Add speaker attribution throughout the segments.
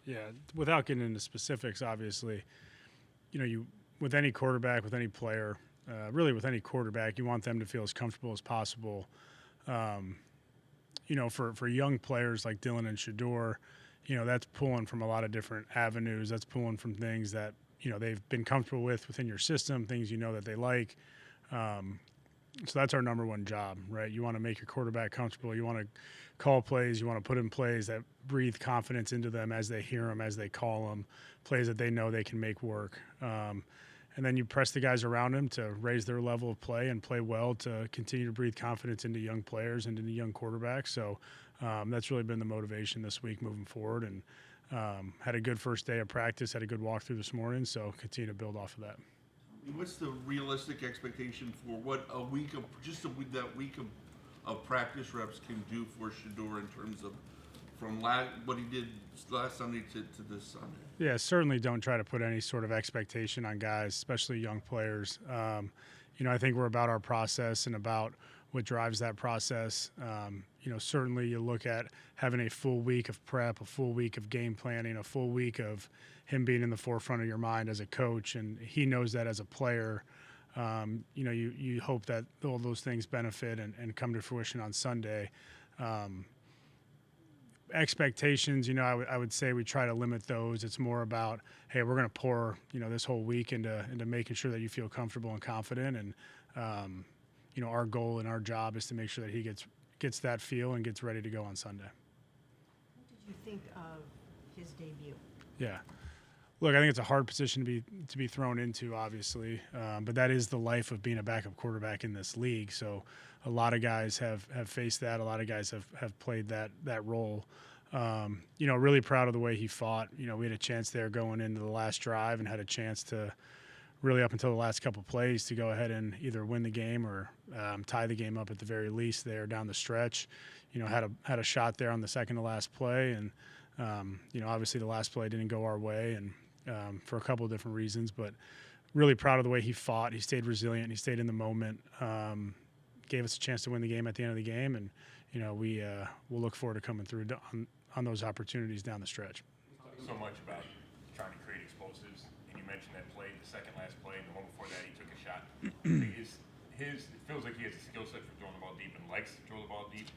Speaker 1: Yeah, without getting into specifics, obviously, you with any quarterback, with any player, really with any quarterback, you want them to feel as comfortable as possible. Um, for young players like Dylan and Shador, that's pulling from a lot of different avenues. That's pulling from things that they've been comfortable with within your system, things that they like. Um, so that's our number one job, right? You want to make your quarterback comfortable. You want to call plays. You want to put in plays that breathe confidence into them as they hear them, as they call them, plays that they know they can make work. And then you press the guys around them to raise their level of play and play well to continue to breathe confidence into young players and into young quarterbacks. So that's really been the motivation this week moving forward. And had a good first day of practice, had a good walkthrough this morning, so continue to build off of that.
Speaker 2: What's the realistic expectation for what a week of that week of practice reps can do for Shador in terms of from what he did last Sunday to this Sunday?
Speaker 1: Yeah, certainly don't try to put any sort of expectation on guys, especially young players. I think we're about our process and about what drives that process. Certainly you look at having a full week of prep, a full week of game planning, a full week of him being in the forefront of your mind as a coach, and he knows that as a player. You hope that all those things benefit and come to fruition on Sunday. Expectations, I would say we try to limit those. It's more about, hey, we're going to pour, this whole week into making sure that you feel comfortable and confident. And, our goal and our job is to make sure that he gets that feel and gets ready to go on Sunday.
Speaker 3: What did you think of his debut?
Speaker 1: Yeah. Look, I think it's a hard position to be thrown into, obviously, but that is the life of being a backup quarterback in this league. So a lot of guys have faced that. A lot of guys have played that role. Really proud of the way he fought. We had a chance there going into the last drive and had a chance to really up until the last couple plays to go ahead and either win the game or tie the game up at the very least there down the stretch. Had a shot there on the second to last play, and obviously the last play didn't go our way, and for a couple of different reasons, but really proud of the way he fought. He stayed resilient. He stayed in the moment. Gave us a chance to win the game at the end of the game, and we'll look forward to coming through on those opportunities down the stretch.
Speaker 4: So much about trying to create explosives, and you mentioned that play, the second last play, and the one before that he took a shot. It feels like he has a skill set for throwing the ball deep and likes to throw the ball deep.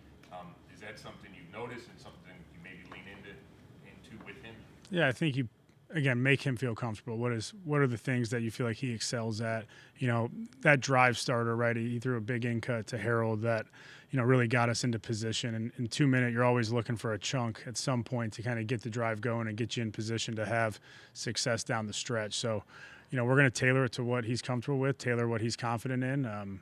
Speaker 4: Is that something you've noticed and something you maybe lean into with him?
Speaker 1: Yeah, I think you, again, make him feel comfortable. What are the things that you feel like he excels at? That drive starter, right? He threw a big in cut to Harold that, really got us into position. And in 2 minutes, you're always looking for a chunk at some point to kind of get the drive going and get you in position to have success down the stretch. So, we're going to tailor it to what he's comfortable with, tailor what he's confident in.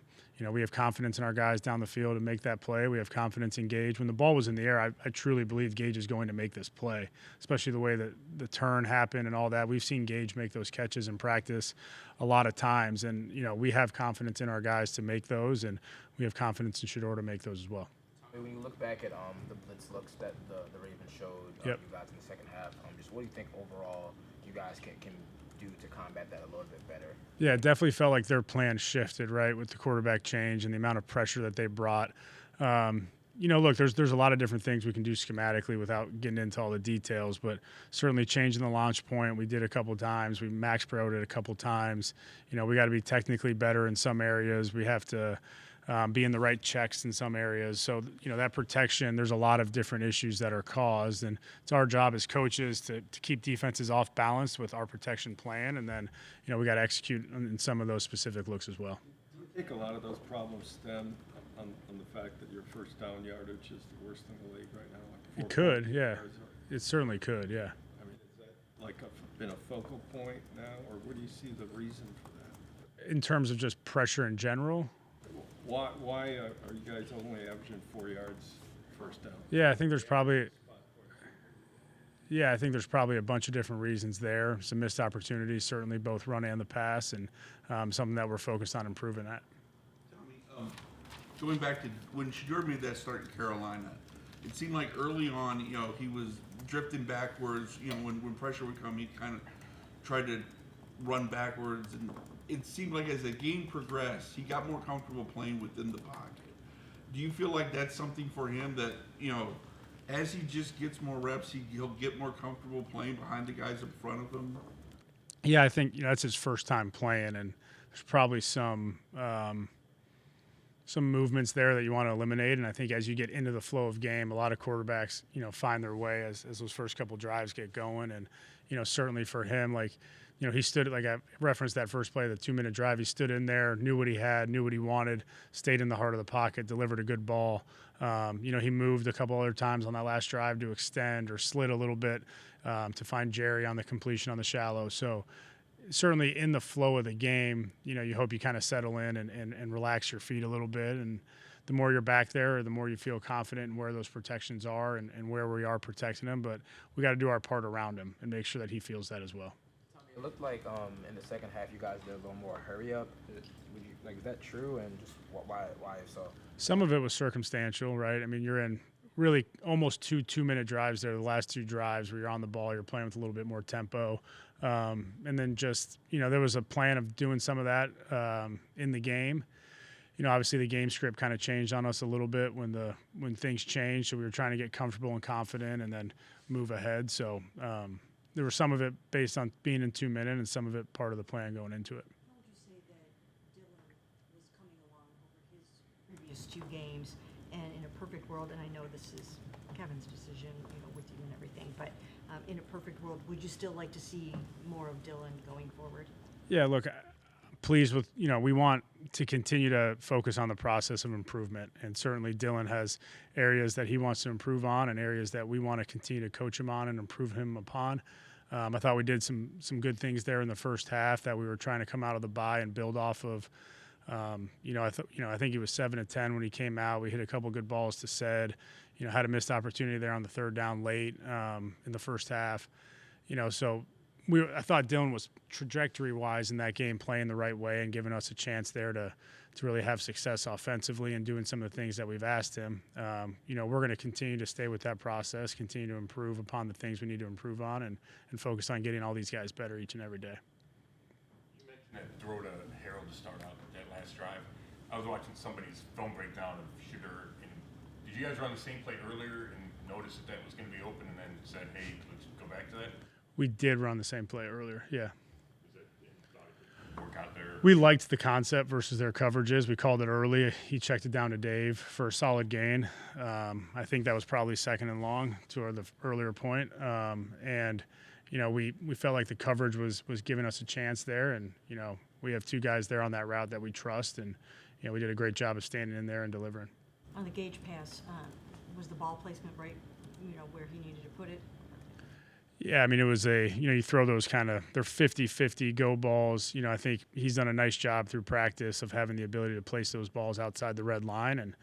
Speaker 1: We have confidence in our guys down the field to make that play. We have confidence in Gage. When the ball was in the air, I truly believe Gage is going to make this play, especially the way that the turn happened and all that. We've seen Gage make those catches in practice a lot of times, and, we have confidence in our guys to make those, and we have confidence in Shador to make those as well.
Speaker 5: When you look back at the blitz looks that the Ravens showed
Speaker 1: Yep.
Speaker 5: you guys in the second half, just what do you think overall you guys can do to combat that a little bit better?
Speaker 1: Yeah, it definitely felt like their plan shifted, right, with the quarterback change and the amount of pressure that they brought. Look, there's a lot of different things we can do schematically without getting into all the details, but certainly changing the launch point, we did a couple times. We max broed it a couple times. We got to be technically better in some areas. We have to be in the right checks in some areas. So, that protection, there's a lot of different issues that are caused, and it's our job as coaches to keep defenses off balance with our protection plan, and then, we got to execute in some of those specific looks as well.
Speaker 6: Do you think a lot of those problems stem on the fact that your first down yardage is the worst in the league right now? Like
Speaker 1: It could,
Speaker 6: 4.8
Speaker 1: yeah.
Speaker 6: yards?
Speaker 1: It certainly could, yeah.
Speaker 6: I mean, is that like been a focal point now, or where do you see the reason for that?
Speaker 1: In terms of just pressure in general?
Speaker 6: Why are you guys only averaging 4 yards first down?
Speaker 1: Yeah, I think there's probably a bunch of different reasons there. Some missed opportunities, certainly both run and the pass, and something that we're focused on improving at.
Speaker 2: Tommy, going back to when Shador made that start in Carolina, it seemed like early on, he was drifting backwards. When pressure would come, he kind of tried to run backwards, and it seemed like as the game progressed, he got more comfortable playing within the pocket. Do you feel like that's something for him that as he just gets more reps, he'll get more comfortable playing behind the guys in front of him?
Speaker 1: Yeah, I think that's his first time playing, and there's probably some movements there that you want to eliminate. And I think as you get into the flow of game, a lot of quarterbacks, find their way as those first couple drives get going. And, certainly for him, like, he stood, like I referenced that first play, the 2-minute drive, he stood in there, knew what he had, knew what he wanted, stayed in the heart of the pocket, delivered a good ball. He moved a couple other times on that last drive to extend or slid a little bit to find Jerry on the completion on the shallow. So certainly in the flow of the game, you hope you kind of settle in and relax your feet a little bit. And the more you're back there, the more you feel confident in where those protections are and where we are protecting him. But we got to do our part around him and make sure that he feels that as well.
Speaker 5: It looked like in the second half you guys did a little more hurry up. Is that true? And just why so?
Speaker 1: Some of it was circumstantial, right? I mean, you're in really almost 2-minute drives there. The last 2 drives where you're on the ball, you're playing with a little bit more tempo. And then just, there was a plan of doing some of that in the game. Obviously the game script kind of changed on us a little bit when things changed. So we were trying to get comfortable and confident and then move ahead. So there was some of it based on being in 2 minutes and some of it part of the plan going into it.
Speaker 3: How would you say that Dylan was coming along over his previous 2 games? And in a perfect world, and I know this is Kevin's decision, with you and everything, but in a perfect world, would you still like to see more of Dylan going forward?
Speaker 1: Yeah, look, pleased with, we want to continue to focus on the process of improvement. And certainly Dylan has areas that he wants to improve on and areas that we want to continue to coach him on and improve him upon. I thought we did some good things there in the first half that we were trying to come out of the bye and build off of. I think he was 7 of 10 when he came out. We hit a couple good balls to Said. Had a missed opportunity there on the 3rd down late in the first half. So I thought Dylan was trajectory-wise in that game playing the right way and giving us a chance there to really have success offensively and doing some of the things that we've asked him. We're going to continue to stay with that process, continue to improve upon the things we need to improve on, and focus on getting all these guys better each and every day.
Speaker 4: You mentioned that throw to Harold to start out that last drive. I was watching somebody's film breakdown of Shedeur, and did you guys run the same play earlier and notice that was going to be open and then said, hey, let's go back to that?
Speaker 1: We did run the same play earlier, yeah.
Speaker 4: Work out there.
Speaker 1: We liked the concept versus their coverages. We called it early. He checked it down to Dave for a solid gain. I think that was probably second and long to the earlier point. We felt like the coverage was giving us a chance there. And, we have 2 guys there on that route that we trust. And, we did a great job of standing in there and delivering.
Speaker 3: On the Gage pass, was the ball placement right, where he needed to put it?
Speaker 1: Yeah, I mean, it was you throw those they're 50-50 go balls. I think he's done a nice job through practice of having the ability to place those balls outside the red line. And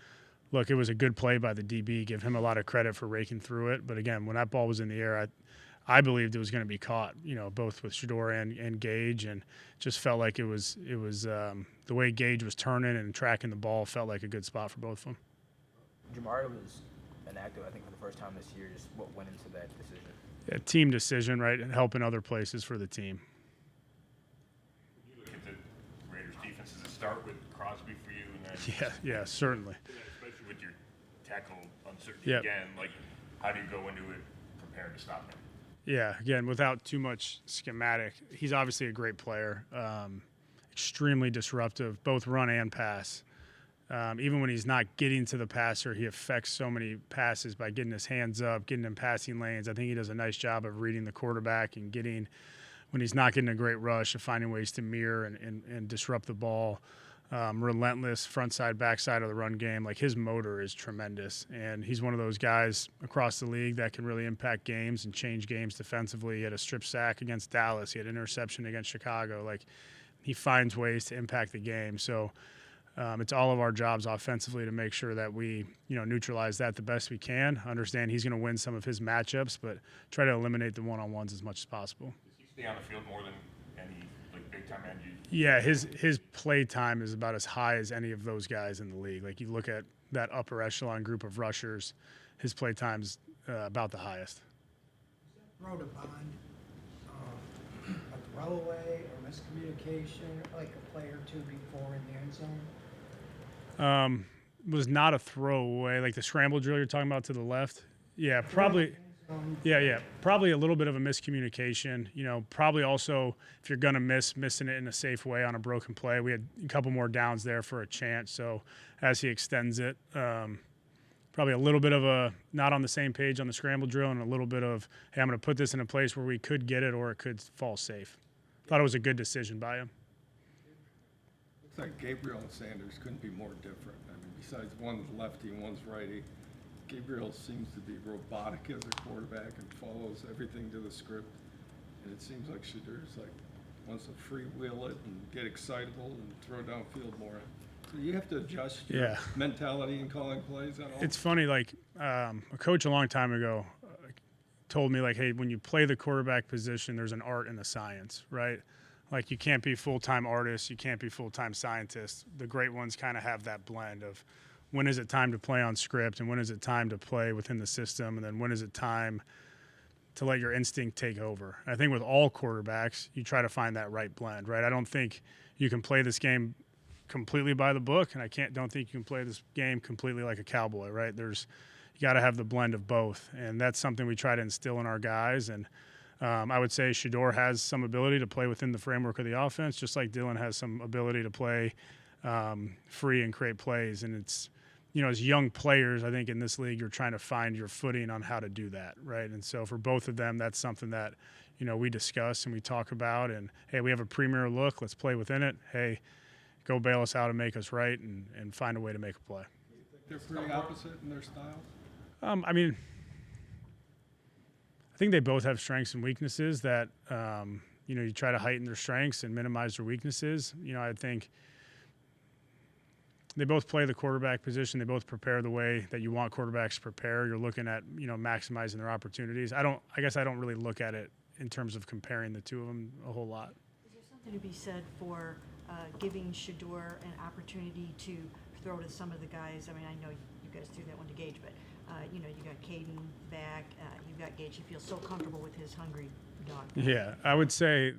Speaker 1: look, it was a good play by the DB. Give him a lot of credit for raking through it. But again, when that ball was in the air, I believed it was going to be caught, both with Shedeur and Gage, and just felt like it was the way Gage was turning and tracking the ball felt like a good spot for both of them.
Speaker 5: Jamari was inactive, I think, for the first time this year. Just what went into that decision?
Speaker 1: Yeah, team decision, right? And helping other places for the team.
Speaker 4: You look at the Raiders defense, does it start with Crosby for you? And then
Speaker 1: Yeah, certainly.
Speaker 4: especially with your tackle uncertainty
Speaker 1: Yep.
Speaker 4: again, like how do you go into it prepared to stop him?
Speaker 1: Yeah, again, without too much schematic, he's obviously a great player, extremely disruptive, both run and pass. Even when he's not getting to the passer, he affects so many passes by getting his hands up, getting in passing lanes. I think he does a nice job of reading the quarterback and when he's not getting a great rush, of finding ways to mirror and disrupt the ball. Relentless front side, back side of the run game. Like, his motor is tremendous, and he's one of those guys across the league that can really impact games and change games defensively. He had a strip sack against Dallas. He had an interception against Chicago. Like, he finds ways to impact the game. So it's all of our jobs offensively to make sure that we, neutralize that the best we can. Understand he's going to win some of his matchups, but try to eliminate the one-on-ones as much as possible.
Speaker 4: Does he stay on the field more than any big time end?
Speaker 1: Yeah, his play time is about as high as any of those guys in the league. Like, you look at that upper echelon group of rushers, his play time's about the highest.
Speaker 7: Throw to Bond, a throwaway or miscommunication, like a play or 2 before in the end zone?
Speaker 1: Was not a throwaway, like the scramble drill you're talking about to the left. Yeah, probably. Yeah. Probably a little bit of a miscommunication. Probably also if you're gonna missing it in a safe way on a broken play. We had a couple more downs there for a chance. So as he extends it, probably a little bit of a not on the same page on the scramble drill, and a little bit of, hey, I'm gonna put this in a place where we could get it or it could fall safe. Thought it was a good decision by him.
Speaker 6: Looks like Gabriel and Sanders couldn't be more different. I mean, besides one's lefty and one's righty, Gabriel seems to be robotic as a quarterback and follows everything to the script. And it seems like Shadur's like wants to freewheel it and get excitable and throw downfield more. So you have to adjust your
Speaker 1: Yeah.
Speaker 6: mentality in calling plays at all.
Speaker 1: It's funny, like a coach a long time ago told me, like, hey, when you play the quarterback position, there's an art and a science, right? Like you can't be full-time artists, you can't be full-time scientists. The great ones kind of have that blend of when is it time to play on script and when is it time to play within the system, and then when is it time to let your instinct take over. I think with all quarterbacks, you try to find that right blend, right? I don't think you can play this game completely by the book, and don't think you can play this game completely like a cowboy, right? You got to have the blend of both, and that's something we try to instill in our guys. And I would say Shador has some ability to play within the framework of the offense, just like Dylan has some ability to play free and create plays. And it's, as young players, I think in this league, you're trying to find your footing on how to do that, right? And so for both of them, that's something that, we discuss and we talk about. And, hey, we have a premier look. Let's play within it. Hey, go bail us out and make us right and find a way to make a play.
Speaker 6: They're pretty opposite in their styles.
Speaker 1: I think they both have strengths and weaknesses that, you try to heighten their strengths and minimize their weaknesses. I think they both play the quarterback position. They both prepare the way that you want quarterbacks to prepare. You're looking at, maximizing their opportunities. I guess I don't really look at it in terms of comparing the two of them a whole lot.
Speaker 3: Is there something to be said for giving Shador an opportunity to throw to some of the guys? I mean, I know you guys threw that one to Gage, but you got Caden back. You've got Gage. He feels so comfortable with his hungry dog.
Speaker 1: Yeah, I would say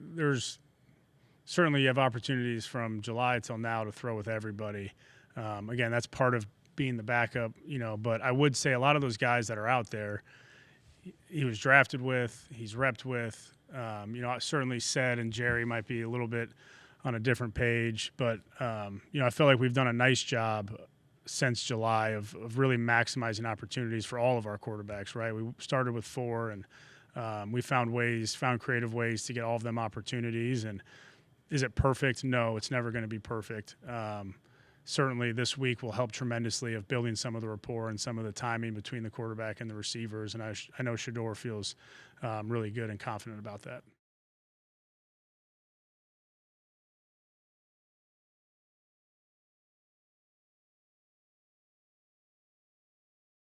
Speaker 1: certainly you have opportunities from July till now to throw with everybody. Again, that's part of being the backup, but I would say a lot of those guys that are out there, he was drafted with, he's repped with, I certainly said, and Jerry might be a little bit on a different page, but, I feel like we've done a nice job since July of really maximizing opportunities for all of our quarterbacks, right? We started with 4 and we found creative ways to get all of them opportunities. And is it perfect? No, it's never going to be perfect. Certainly this week will help tremendously of building some of the rapport and some of the timing between the quarterback and the receivers. And I know Shador feels really good and confident about that.